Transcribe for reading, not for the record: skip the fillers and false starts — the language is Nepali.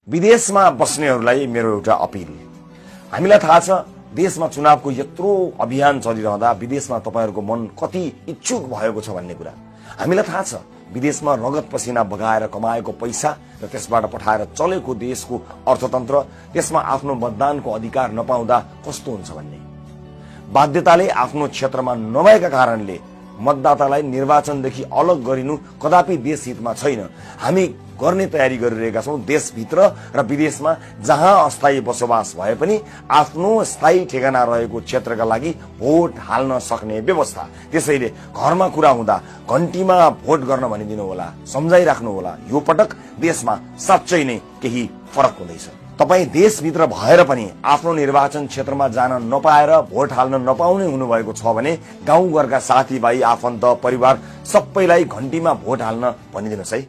विदेशमा बस्नेहरूलाई मेरो एउटा अपिल, हामीलाई थाहा छ देशमा चुनावको यत्रो अभियान चलिरहँदा विदेशमा तपाईहरुको मन कति इच्छुक भएको छ भन्ने कुरा हामीलाई थाहा छ। विदेशमा रगत पसिना बगाएर कमाएको पैसा र त्यसबाट पठाएर चलेको देशको अर्थतन्त्र, त्यसमा आफ्नो मतदानको अधिकार नपाउँदा कस्तो हुन्छ भन्ने बाध्यताले आफ्नो क्षेत्रमा नभएका कारणले मतदातालाई निर्वाचनदेखि अलग गरिनु कदापि देश हितमा छैन। हामी गर्ने तयारी गरिरहेका छौं देशभित्र र विदेशमा जहाँ अस्थायी बसोबास भए पनि आफ्नो स्थायी ठेगाना रहेको क्षेत्रका लागि भोट हाल्न सक्ने व्यवस्था। त्यसैले घरमा कुरा हुँदा घण्टीमा भोट गर्न भनिदिनु होला, सम्झाइराख्नु होला। यो पटक देशमा साँच्चै नै केही फरक हुँदैछ। तपाई देशभित्र भएर पनि आफ्नो निर्वाचन क्षेत्रमा जान नपाएर भोट हाल्न नपाउने हुनुभएको छ भने गाउँघरका साथीभाइ, आफन्त, परिवार सबैलाई घण्टीमा भोट हाल्न भनिदिनुस् है।